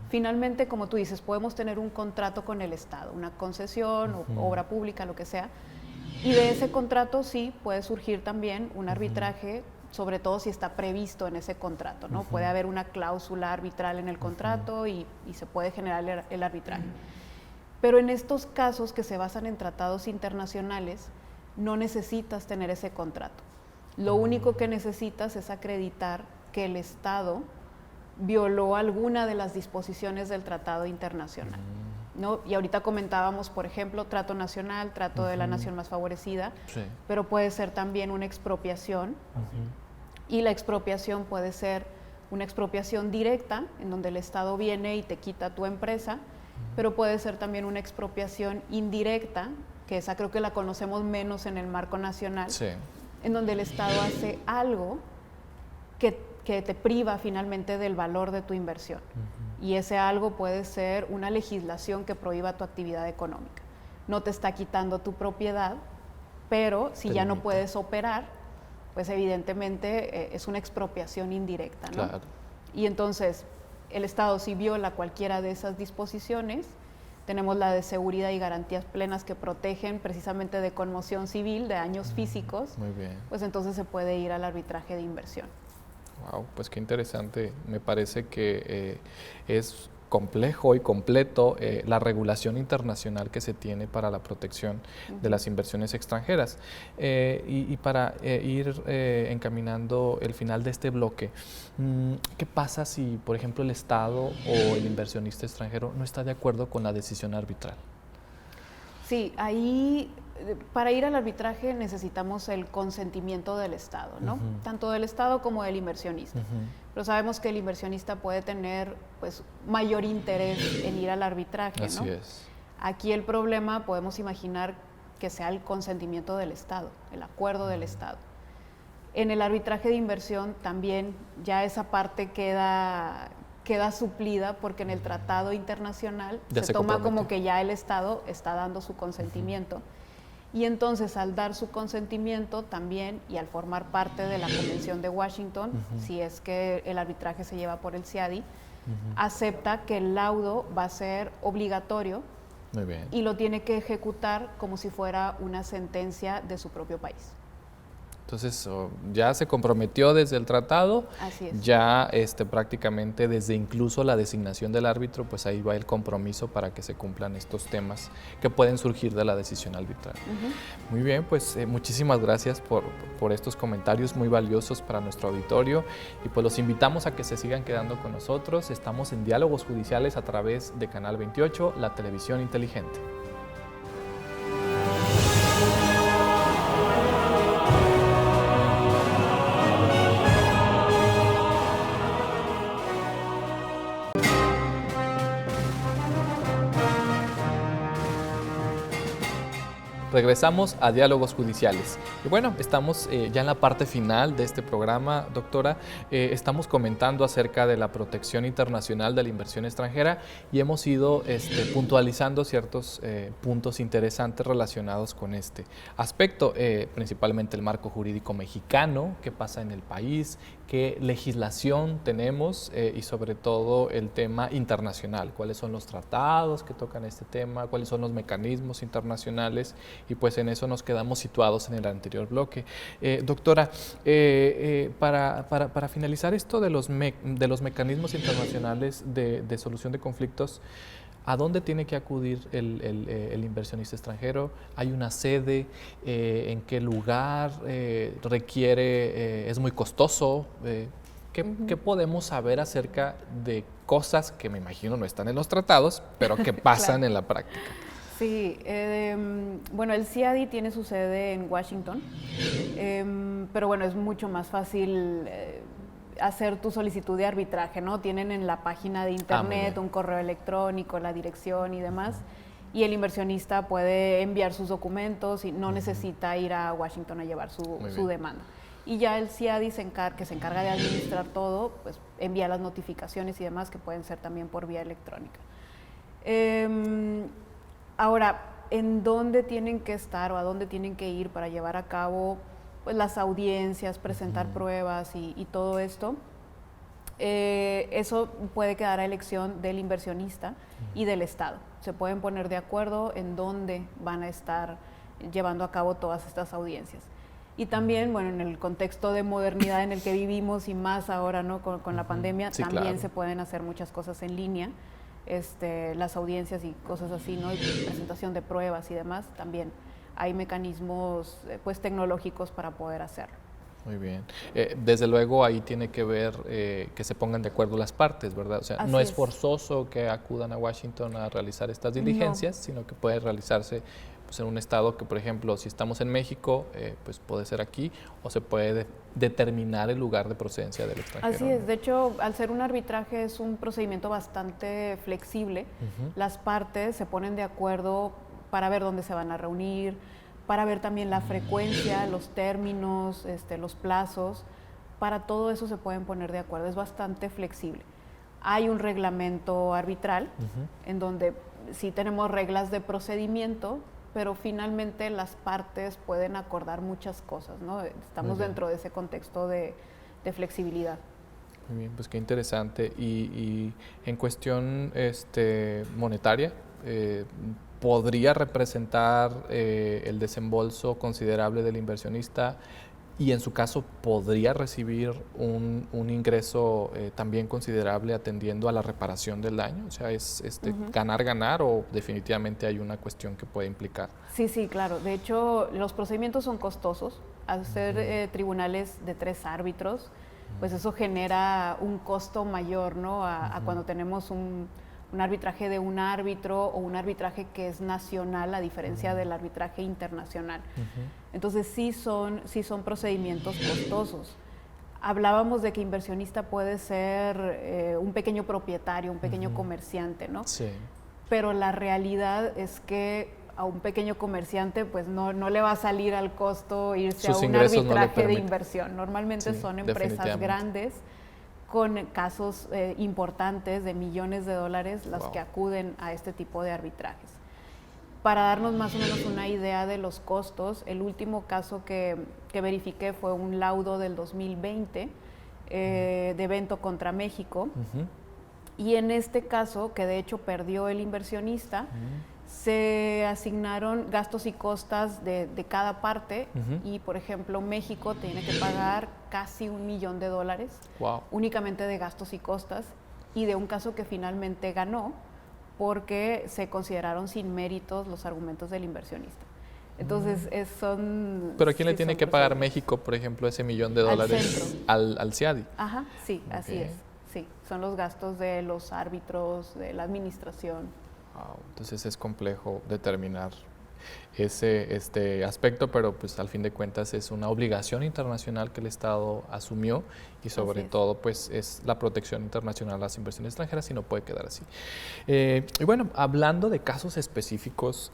Finalmente, como tú dices, podemos tener un contrato con el Estado, una concesión o obra pública, lo que sea, y de ese contrato sí puede surgir también un arbitraje, sobre todo si está previsto en ese contrato, ¿no? Puede haber una cláusula arbitral en el contrato y se puede generar el arbitraje. Pero en estos casos que se basan en tratados internacionales, no necesitas tener ese contrato. Lo único que necesitas es acreditar que el Estado violó alguna de las disposiciones del tratado internacional, ¿no? Y ahorita comentábamos, por ejemplo, trato nacional, trato de la nación más favorecida, pero puede ser también una expropiación, y la expropiación puede ser una expropiación directa, en donde el Estado viene y te quita tu empresa, pero puede ser también una expropiación indirecta, que esa creo que la conocemos menos en el marco nacional, en donde el Estado hace algo que te priva finalmente del valor de tu inversión. Y ese algo puede ser una legislación que prohíba tu actividad económica. no te está quitando tu propiedad, pero si ya no puedes operar, pues evidentemente es una expropiación indirecta, ¿no? Claro. Y entonces el Estado, si viola cualquiera de esas disposiciones, tenemos la de seguridad y garantías plenas que protegen precisamente de conmoción civil, de daños físicos, Muy bien. pues entonces se puede ir al arbitraje de inversión. Wow, pues qué interesante. Me parece que es complejo y completo la regulación internacional que se tiene para la protección de las inversiones extranjeras. Y para ir encaminando el final de este bloque, ¿qué pasa si, por ejemplo, el Estado o el inversionista extranjero no está de acuerdo con la decisión arbitral? Sí, ahí para ir al arbitraje necesitamos el consentimiento del Estado, ¿no? Tanto del Estado como del inversionista. Pero sabemos que el inversionista puede tener pues mayor interés en ir al arbitraje, ¿no? Así es. Aquí el problema podemos imaginar que sea el consentimiento del Estado, el acuerdo del Estado. En el arbitraje de inversión también ya esa parte queda suplida porque en el tratado internacional se toma como que ya el Estado está dando su consentimiento. Y entonces al dar su consentimiento también y al formar parte de la Convención de Washington, si es que el arbitraje se lleva por el CIADI, acepta que el laudo va a ser obligatorio. Muy bien. Y lo tiene que ejecutar como si fuera una sentencia de su propio país. Entonces ya se comprometió desde el tratado, Así es. ya prácticamente desde incluso la designación del árbitro, pues ahí va el compromiso para que se cumplan estos temas que pueden surgir de la decisión arbitral. Muy bien, pues muchísimas gracias por estos comentarios muy valiosos para nuestro auditorio y pues los invitamos a que se sigan quedando con nosotros. Estamos en Diálogos Judiciales a través de Canal 28, la televisión inteligente. Regresamos a Diálogos Judiciales. Y bueno, estamos ya en la parte final de este programa, doctora. Estamos comentando acerca de la protección internacional de la inversión extranjera y hemos ido puntualizando ciertos puntos interesantes relacionados con este aspecto, principalmente el marco jurídico mexicano, qué pasa en el país, qué legislación tenemos y sobre todo el tema internacional, cuáles son los tratados que tocan este tema, cuáles son los mecanismos internacionales y pues en eso nos quedamos situados en el anterior bloque. Doctora, para finalizar esto de los mecanismos internacionales de solución de conflictos, ¿a dónde tiene que acudir el inversionista extranjero? ¿Hay una sede? ¿En qué lugar? ¿Es muy costoso? ¿Qué podemos saber acerca de cosas que me imagino no están en los tratados, pero que pasan Claro. en la práctica? Sí, bueno, el CIADI tiene su sede en Washington, pero bueno, es mucho más fácil hacer tu solicitud de arbitraje, ¿no? Tienen en la página de internet un correo electrónico, la dirección y demás, y el inversionista puede enviar sus documentos y no necesita ir a Washington a llevar su demanda. Y ya el CIADI que se encarga de administrar todo, pues envía las notificaciones y demás que pueden ser también por vía electrónica. Ahora, ¿en dónde tienen que estar o a dónde tienen que ir para llevar a cabo pues, las audiencias, presentar pruebas y todo esto? Eso puede quedar a elección del inversionista y del Estado. Se pueden poner de acuerdo en dónde van a estar llevando a cabo todas estas audiencias. Y también, bueno, en el contexto de modernidad en el que vivimos y más ahora, ¿no? con la pandemia, sí, también claro. se pueden hacer muchas cosas en línea. Las audiencias y cosas así, ¿no? Y presentación de pruebas y demás, también hay mecanismos pues tecnológicos para poder hacerlo. Muy bien. Desde luego ahí tiene que ver que se pongan de acuerdo las partes, ¿verdad? O sea, Así no es es. forzoso que acudan a Washington a realizar estas diligencias, sino que puede realizarse pues, en un estado que, por ejemplo, si estamos en México, pues puede ser aquí o se puede determinar el lugar de procedencia del extranjero. Así es. De hecho, al ser un arbitraje es un procedimiento bastante flexible. Las partes se ponen de acuerdo para ver dónde se van a reunir, para ver también la frecuencia, los términos, los plazos. Para todo eso se pueden poner de acuerdo. Es bastante flexible. Hay un reglamento arbitral en donde sí tenemos reglas de procedimiento, pero finalmente las partes pueden acordar muchas cosas, ¿no? Estamos dentro de ese contexto de flexibilidad. Muy bien, pues qué interesante. Y en cuestión monetaria, ¿podría representar el desembolso considerable del inversionista y en su caso podría recibir un ingreso también considerable atendiendo a la reparación del daño? O sea, ¿es ganar o definitivamente hay una cuestión que puede implicar? Sí, claro. De hecho, los procedimientos son costosos. Al ser tribunales de 3 árbitros, pues eso genera un costo mayor, ¿no? A cuando tenemos un arbitraje de un árbitro o un arbitraje que es nacional, a diferencia del arbitraje internacional. Entonces sí son procedimientos costosos. Hablábamos de que inversionista puede ser un pequeño propietario, un pequeño comerciante, ¿no? Sí. Pero la realidad es que a un pequeño comerciante pues no le va a salir al costo irse a un arbitraje de inversión. Normalmente son empresas grandes con casos importantes de millones de dólares las que acuden a este tipo de arbitrajes. Para darnos más o menos una idea de los costos, el último caso que verifiqué fue un laudo del 2020 de Vento contra México. Y en este caso, que de hecho perdió el inversionista, se asignaron gastos y costas de cada parte y, por ejemplo, México tiene que pagar casi $1 millón únicamente de gastos y costas, y de un caso que finalmente ganó porque se consideraron sin méritos los argumentos del inversionista. Entonces, son... ¿Pero a quién le tiene que pagar México, por ejemplo, ese $1 millón al CIADI? Ajá, sí, así es. Sí, son los gastos de los árbitros, de la administración. Wow, entonces es complejo determinar ese aspecto, pero pues al fin de cuentas es una obligación internacional que el Estado asumió y sobre todo pues es la protección internacional a las inversiones extranjeras y no puede quedar así. Y bueno, hablando de casos específicos,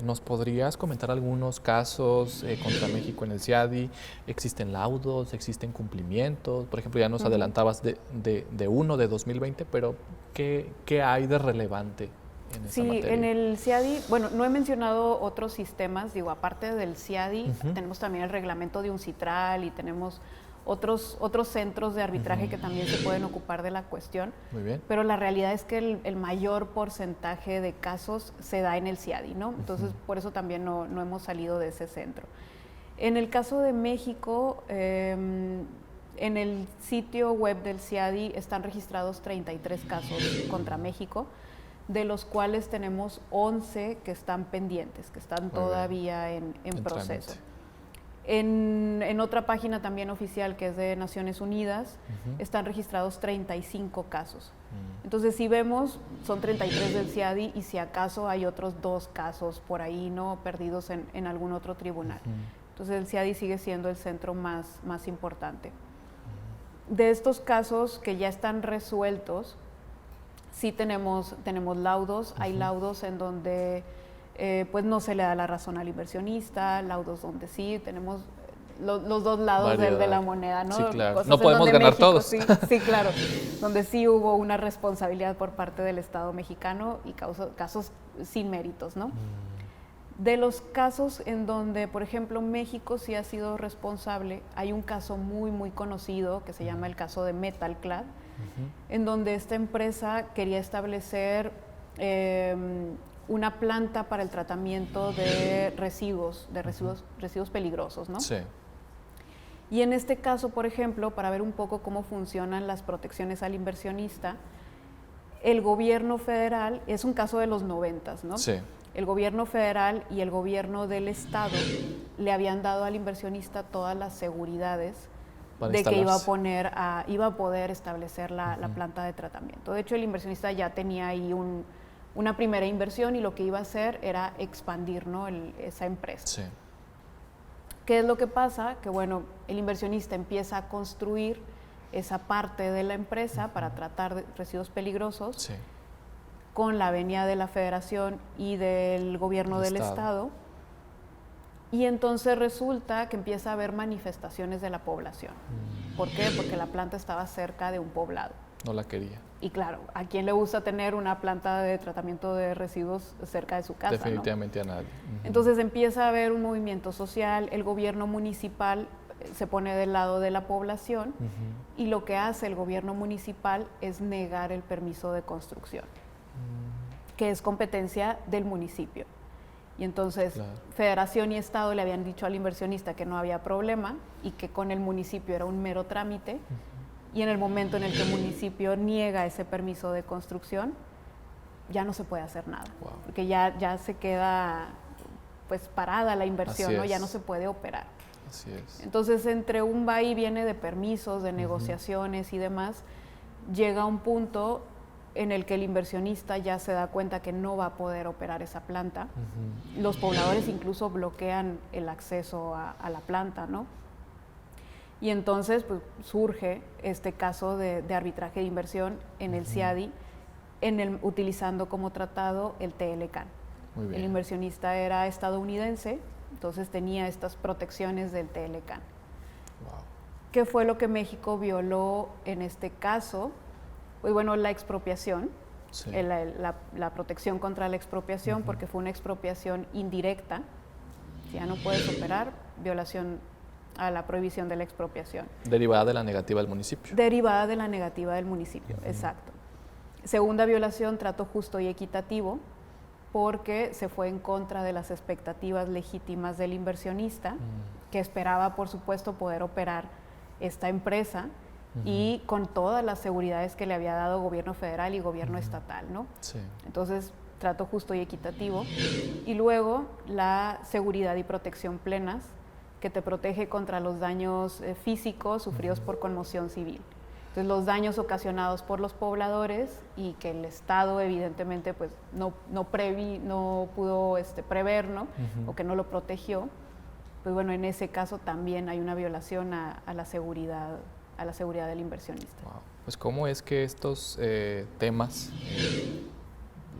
¿nos podrías comentar algunos casos contra México en el CIADI? ¿Existen laudos? ¿Existen cumplimientos? Por ejemplo, ya nos adelantabas de uno de 2020, pero ¿qué hay de relevante en esa materia? En el CIADI, bueno, no he mencionado otros sistemas, digo, aparte del CIADI, tenemos también el reglamento de UNCITRAL y tenemos otros centros de arbitraje que también se pueden ocupar de la cuestión. Muy bien. Pero la realidad es que el mayor porcentaje de casos se da en el CIADI, ¿no? Entonces, por eso también no hemos salido de ese centro. En el caso de México, en el sitio web del CIADI están registrados 33 casos contra México, de los cuales tenemos 11 que están pendientes, que están todavía en proceso. En otra página también oficial, que es de Naciones Unidas, están registrados 35 casos. Entonces, si vemos, son 33 del CIADI y si acaso hay otros 2 casos por ahí, ¿no?, perdidos en algún otro tribunal. Entonces, el CIADI sigue siendo el centro más importante. De estos casos que ya están resueltos, sí tenemos laudos. Hay laudos en donde pues no se le da la razón al inversionista, laudos donde sí, tenemos los dos lados de la moneda, ¿no? Sí, claro. Cosas no podemos ganar México, todos. Sí, claro. Donde sí hubo una responsabilidad por parte del Estado mexicano y casos sin méritos, ¿no? De los casos en donde, por ejemplo, México sí ha sido responsable, hay un caso muy conocido que se llama el caso de Metalclad, en donde esta empresa quería establecer una planta para el tratamiento de residuos peligrosos, ¿no? Sí. Y en este caso, por ejemplo, para ver un poco cómo funcionan las protecciones al inversionista, el gobierno federal, es un caso de los 90s, ¿no? Sí. El gobierno federal y el gobierno del estado le habían dado al inversionista todas las seguridades de que iba a poder establecer la planta de tratamiento. De hecho, el inversionista ya tenía ahí una primera inversión y lo que iba a hacer era expandir, ¿no?, esa empresa. Sí. ¿Qué es lo que pasa? Que bueno, el inversionista empieza a construir esa parte de la empresa para tratar de residuos peligrosos. Sí. Con la venia de la Federación y del gobierno del Estado. Y entonces resulta que empieza a haber manifestaciones de la población. ¿Por qué? Porque la planta estaba cerca de un poblado. No la quería. Y claro, ¿a quién le gusta tener una planta de tratamiento de residuos cerca de su casa? Definitivamente, ¿no? a nadie. Entonces empieza a haber un movimiento social, el gobierno municipal se pone del lado de la población y lo que hace el gobierno municipal es negar el permiso de construcción, que es competencia del municipio. Y entonces Federación y Estado le habían dicho al inversionista que no había problema y que con el municipio era un mero trámite. Y en el momento en el que el municipio niega ese permiso de construcción, ya no se puede hacer nada, porque ya se queda pues parada la inversión, ¿no? Ya no se puede operar. Así es. Entonces, entre un va y viene de permisos, de negociaciones y demás, llega un punto en el que el inversionista ya se da cuenta que no va a poder operar esa planta. Los pobladores incluso bloquean el acceso a la planta, ¿no? Y entonces pues, surge este caso de arbitraje de inversión en el CIADI, utilizando como tratado el TLCAN. Muy bien. El inversionista era estadounidense, entonces tenía estas protecciones del TLCAN. Wow. ¿Qué fue lo que México violó en este caso? Pues bueno, la expropiación, Sí. la protección contra la expropiación, porque fue una expropiación indirecta. Si ya no puedes operar, violación a la prohibición de la expropiación. Derivada de la negativa del municipio. Derivada de la negativa del municipio, exacto. Segunda violación, trato justo y equitativo, porque se fue en contra de las expectativas legítimas del inversionista, que esperaba, por supuesto, poder operar esta empresa y con todas las seguridades que le había dado gobierno federal y gobierno estatal, ¿no? Sí. Entonces, trato justo y equitativo. Y luego, la seguridad y protección plenas, que te protege contra los daños físicos sufridos por conmoción civil. Entonces, los daños ocasionados por los pobladores y que el Estado evidentemente pues, no pudo prever, ¿no? O que no lo protegió, pues bueno, en ese caso también hay una violación a la seguridad del inversionista. Wow. Pues cómo es que estos temas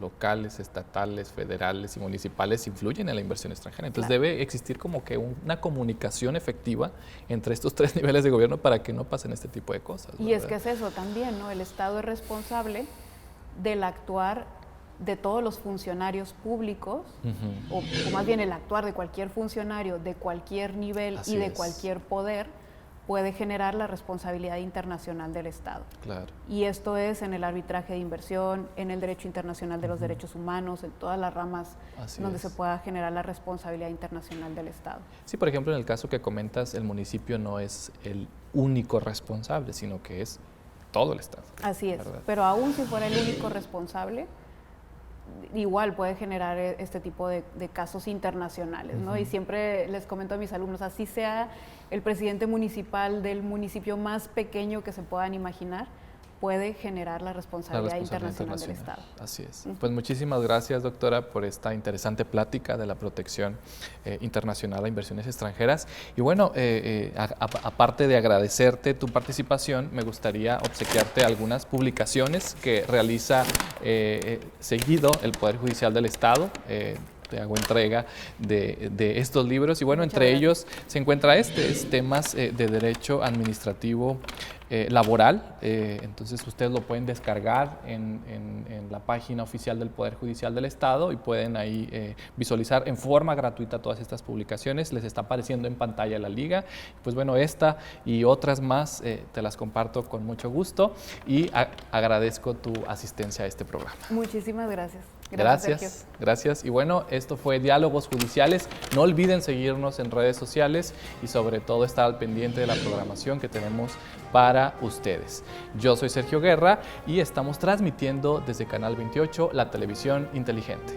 locales, estatales, federales y municipales influyen en la inversión extranjera. Entonces debe existir como que una comunicación efectiva entre estos tres niveles de gobierno para que no pasen este tipo de cosas. Y es que es eso también, ¿no? El Estado es responsable del actuar de todos los funcionarios públicos, o más bien el actuar de cualquier funcionario de cualquier nivel y de cualquier poder puede generar la responsabilidad internacional del Estado. Claro. Y esto es en el arbitraje de inversión, en el derecho internacional de los derechos humanos, en todas las ramas donde se pueda generar la responsabilidad internacional del Estado. Sí, por ejemplo, en el caso que comentas, el municipio no es el único responsable, sino que es todo el Estado. Así es, ¿verdad? pero aún si fuera el único responsable, igual puede generar este tipo de casos internacionales, ¿no? Y siempre les comento a mis alumnos, así sea el presidente municipal del municipio más pequeño que se puedan imaginar, puede generar la responsabilidad internacional del Estado. Así es. Pues muchísimas gracias, doctora, por esta interesante plática de la protección internacional a inversiones extranjeras. Y bueno, aparte de agradecerte tu participación, me gustaría obsequiarte algunas publicaciones que realiza seguido el Poder Judicial del Estado. Te hago entrega de estos libros y bueno, entre ellos se encuentra es temas de derecho administrativo laboral, entonces ustedes lo pueden descargar en la página oficial del Poder Judicial del Estado y pueden ahí visualizar en forma gratuita todas estas publicaciones, les está apareciendo en pantalla la liga, pues bueno, esta y otras más te las comparto con mucho gusto y agradezco tu asistencia a este programa. Muchísimas gracias. Gracias. Y bueno, esto fue Diálogos Judiciales. No olviden seguirnos en redes sociales y sobre todo estar al pendiente de la programación que tenemos para ustedes. Yo soy Sergio Guerra y estamos transmitiendo desde Canal 28, la televisión inteligente.